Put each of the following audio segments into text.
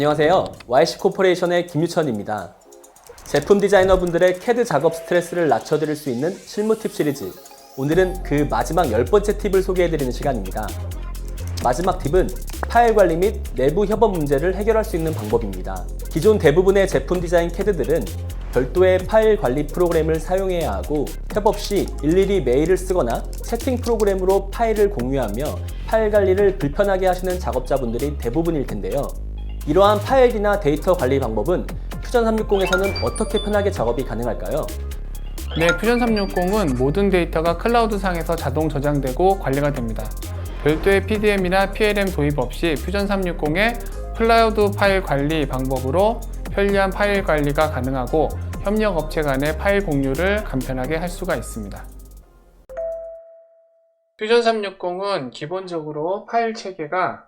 안녕하세요. YC 코퍼레이션의 김유천입니다. 제품 디자이너분들의 CAD 작업 스트레스를 낮춰드릴 수 있는 실무 팁 시리즈. 오늘은 그 마지막 10번째 팁을 소개해드리는 시간입니다. 마지막 팁은 파일 관리 및 내부 협업 문제를 해결할 수 있는 방법입니다. 기존 대부분의 제품 디자인 CAD들은 별도의 파일 관리 프로그램을 사용해야 하고 협업 시 일일이 메일을 쓰거나 채팅 프로그램으로 파일을 공유하며 파일 관리를 불편하게 하시는 작업자분들이 대부분일 텐데요. 이러한 파일이나 데이터 관리 방법은 퓨전 360에서는 어떻게 편하게 작업이 가능할까요? 네, 퓨전 360은 모든 데이터가 클라우드상에서 자동 저장되고 관리가 됩니다. 별도의 PDM이나 PLM 도입 없이 퓨전 360의 클라우드 파일 관리 방법으로 편리한 파일 관리가 가능하고 협력 업체 간의 파일 공유를 간편하게 할 수가 있습니다. 퓨전 360은 기본적으로 파일 체계가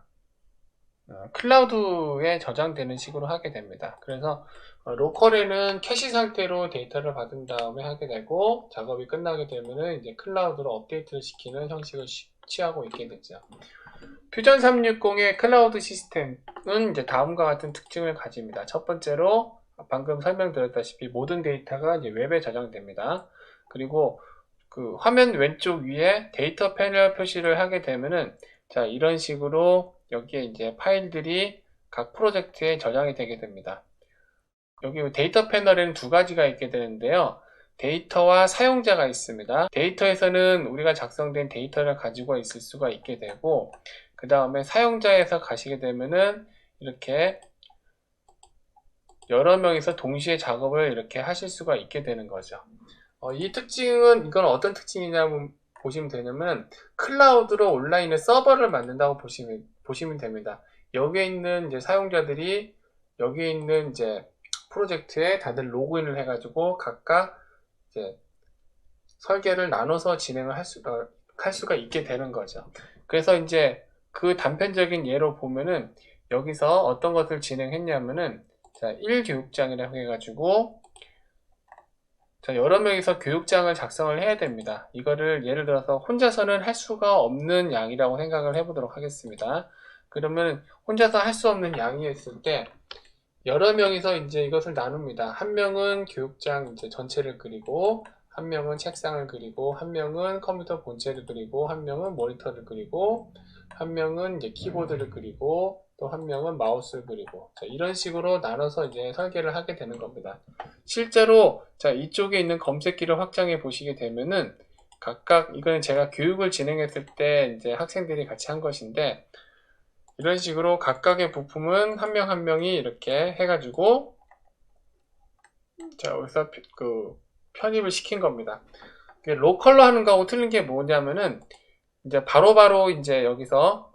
클라우드에 저장되는 식으로 하게 됩니다. 그래서 로컬에는 캐시 상태로 데이터를 받은 다음에 하게 되고, 작업이 끝나게 되면은 이제 클라우드로 업데이트를 시키는 형식을 취하고 있게 되죠. 퓨전 360의 클라우드 시스템은 이제 다음과 같은 특징을 가집니다. 첫 번째로 방금 설명드렸다시피 모든 데이터가 이제 웹에 저장됩니다. 그리고 그 화면 왼쪽 위에 데이터 패널 표시를 하게 되면은, 자, 이런 식으로 여기에 이제 파일들이 각 프로젝트에 저장이 되게 됩니다. 여기 데이터 패널에는 두 가지가 있게 되는데요. 데이터와 사용자가 있습니다. 데이터에서는 우리가 작성된 데이터를 가지고 있을 수가 있게 되고, 그 다음에 사용자에서 가시게 되면은 이렇게 여러 명이서 동시에 작업을 이렇게 하실 수가 있게 되는 거죠. 이 특징은, 이건 어떤 특징이냐면 보시면 되냐면, 클라우드로 온라인에 서버를 만든다고 보시면 됩니다. 여기에 있는 이제 사용자들이 여기에 있는 이제 프로젝트에 다들 로그인을 해가지고 각각 이제 설계를 나눠서 진행을 할 수가 있게 되는 거죠. 그래서 이제 그 단편적인 예로 보면은, 여기서 어떤 것을 진행했냐면은, 자, 1교육장이라고 해가지고, 자, 여러 명이서 교육장을 작성을 해야 됩니다. 이거를 예를 들어서 혼자서는 할 수가 없는 양이라고 생각을 해보도록 하겠습니다. 그러면 혼자서 할 수 없는 양이었을 때 여러 명이서 이제 이것을 나눕니다. 한 명은 교육장 이제 전체를 그리고, 한 명은 책상을 그리고, 한 명은 컴퓨터 본체를 그리고, 한 명은 모니터를 그리고, 한 명은 이제 키보드를 그리고, 또 한 명은 마우스를 그리고, 자, 이런 식으로 나눠서 이제 설계를 하게 되는 겁니다. 실제로 자, 이쪽에 있는 검색기를 확장해 보시게 되면은, 각각 이거는 제가 교육을 진행했을 때 이제 학생들이 같이 한 것인데, 이런 식으로 각각의 부품은 한 명 한 명이 이렇게 해가지고, 자, 여기서 그 편입을 시킨 겁니다. 로컬로 하는 거하고 틀린 게 뭐냐면은, 이제 바로바로 이제 여기서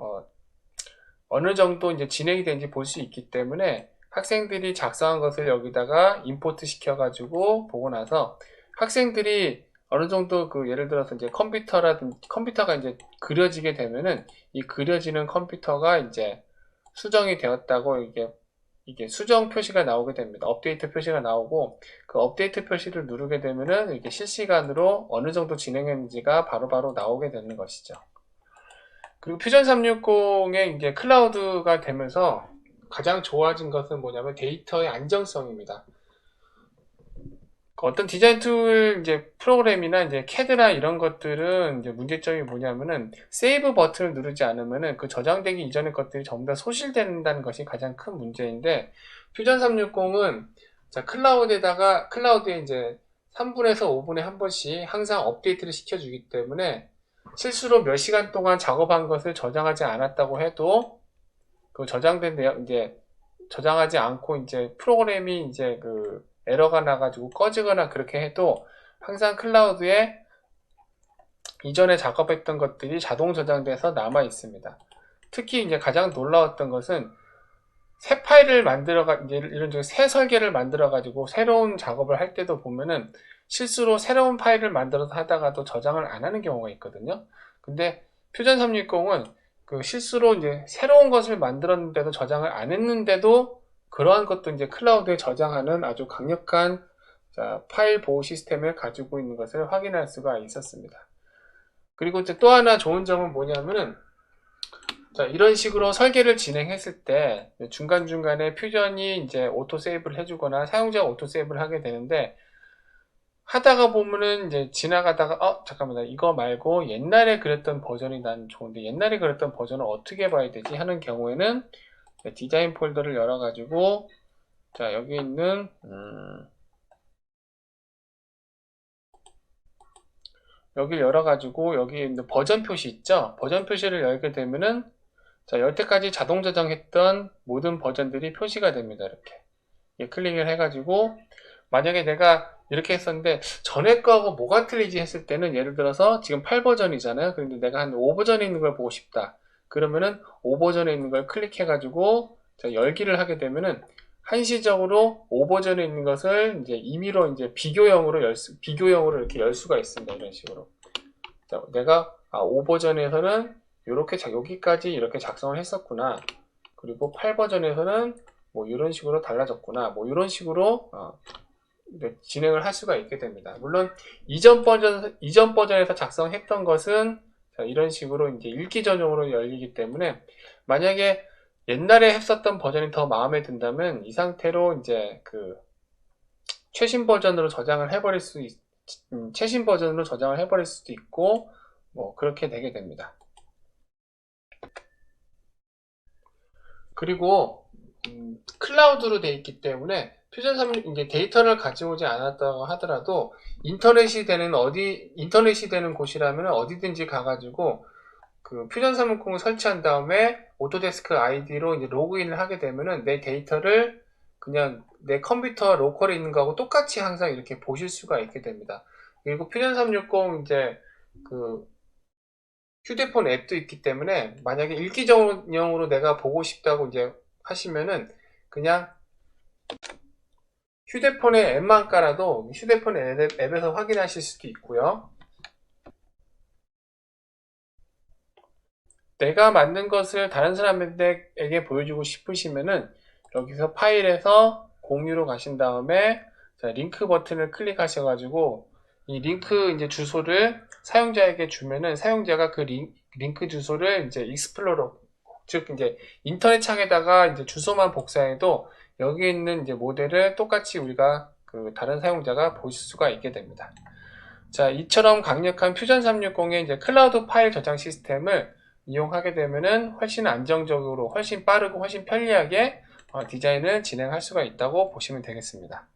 어느 정도 이제 진행이 되는지 볼 수 있기 때문에, 학생들이 작성한 것을 여기다가 임포트 시켜가지고 보고 나서, 학생들이 어느 정도 그 예를 들어서 이제 컴퓨터가 이제 그려지게 되면은, 이 그려지는 컴퓨터가 이제 수정이 되었다고 이게 수정 표시가 나오게 됩니다. 업데이트 표시가 나오고, 그 업데이트 표시를 누르게 되면은 이렇게 실시간으로 어느 정도 진행했는지가 바로바로 나오게 되는 것이죠. 그리고 퓨전 360의 이제 클라우드가 되면서 가장 좋아진 것은 뭐냐면 데이터의 안정성입니다. 어떤 디자인 툴 이제 프로그램이나 이제 CAD나 이런 것들은 이제 문제점이 뭐냐면은, 세이브 버튼을 누르지 않으면은 그 저장되기 이전의 것들이 전부 다 소실된다는 것이 가장 큰 문제인데, 퓨전 360은 자, 클라우드에 이제 3분에서 5분에 한 번씩 항상 업데이트를 시켜주기 때문에, 실수로 몇 시간 동안 작업한 것을 저장하지 않았다고 해도 그 저장된 내용 이제 저장하지 않고 이제 프로그램이 이제 그 에러가 나가지고 꺼지거나 그렇게 해도 항상 클라우드에 이전에 작업했던 것들이 자동 저장돼서 남아 있습니다. 특히 이제 가장 놀라웠던 것은, 새 파일을 이런 새 설계를 만들어 가지고 새로운 작업을 할 때도 보면은 실수로 새로운 파일을 만들어서 하다가도 저장을 안 하는 경우가 있거든요. 근데 퓨전 360은 그 실수로 이제 새로운 것을 만들었는데도 저장을 안 했는데도 그러한 것도 이제 클라우드에 저장하는 아주 강력한 파일 보호 시스템을 가지고 있는 것을 확인할 수가 있었습니다. 그리고 이제 또 하나 좋은 점은 뭐냐면은, 자, 이런 식으로 설계를 진행했을 때 중간중간에 퓨전이 이제 오토 세이브를 해주거나 사용자가 오토 세이브를 하게 되는데, 하다가 보면은 이제 지나가다가 잠깐만, 이거 말고 옛날에 그렸던 버전이 난 좋은데 옛날에 그렸던 버전을 어떻게 봐야 되지 하는 경우에는 디자인 폴더를 열어가지고, 자, 여기 있는 여기를 열어가지고 여기 있는 버전 표시 있죠? 버전 표시를 열게 되면은, 자, 여태까지 자동 저장했던 모든 버전들이 표시가 됩니다. 이렇게 클릭을 해가지고, 만약에 내가 이렇게 했었는데 전에 거하고 뭐가 틀리지 했을 때는, 예를 들어서 지금 8버전이잖아요. 그런데 내가 한 5버전에 있는 걸 보고 싶다. 그러면은 5버전에 있는 걸 클릭해가지고, 자, 열기를 하게 되면은 한시적으로 5버전에 있는 것을 이제 임의로 이제 비교형으로 이렇게 열 수가 있습니다. 이런 식으로. 자, 내가 5버전에서는 이렇게 여기까지 이렇게 작성을 했었구나. 그리고 8버전에서는 뭐 이런 식으로 달라졌구나. 뭐 이런 식으로 진행을 할 수가 있게 됩니다. 물론 이전 버전에서 작성했던 것은, 자, 이런 식으로 이제 읽기 전용으로 열리기 때문에, 만약에 옛날에 했었던 버전이 더 마음에 든다면 이 상태로 이제 최신 버전으로 저장을 해버릴 수도 있고, 뭐 그렇게 되게 됩니다. 그리고 클라우드로 되어 있기 때문에 퓨전 36 이제 데이터를 가져오지 않았다고 하더라도 인터넷이 되는 곳이라면 어디든지 가가지고 퓨전 360을 설치한 다음에 오토데스크 아이디로 이제 로그인을 하게 되면은 내 데이터를 그냥 내 컴퓨터 로컬에 있는 거하고 똑같이 항상 이렇게 보실 수가 있게 됩니다. 그리고 퓨전 360 이제 휴대폰 앱도 있기 때문에, 만약에 읽기 전용으로 내가 보고 싶다고 이제 하시면은 그냥 휴대폰에 앱만 깔아도 휴대폰 앱에서 확인하실 수도 있고요. 내가 만든 것을 다른 사람에게 보여주고 싶으시면은 여기서 파일에서 공유로 가신 다음에, 자, 링크 버튼을 클릭하셔가지고 이 링크 이제 주소를 사용자에게 주면은 사용자가 그 링크 주소를 이제 익스플로러, 즉 이제 인터넷 창에다가 이제 주소만 복사해도 여기 있는 이제 모델을 똑같이 우리가 다른 사용자가 보실 수가 있게 됩니다. 자, 이처럼 강력한 퓨전 360의 이제 클라우드 파일 저장 시스템을 이용하게 되면은 훨씬 안정적으로, 훨씬 빠르고 훨씬 편리하게 디자인을 진행할 수가 있다고 보시면 되겠습니다.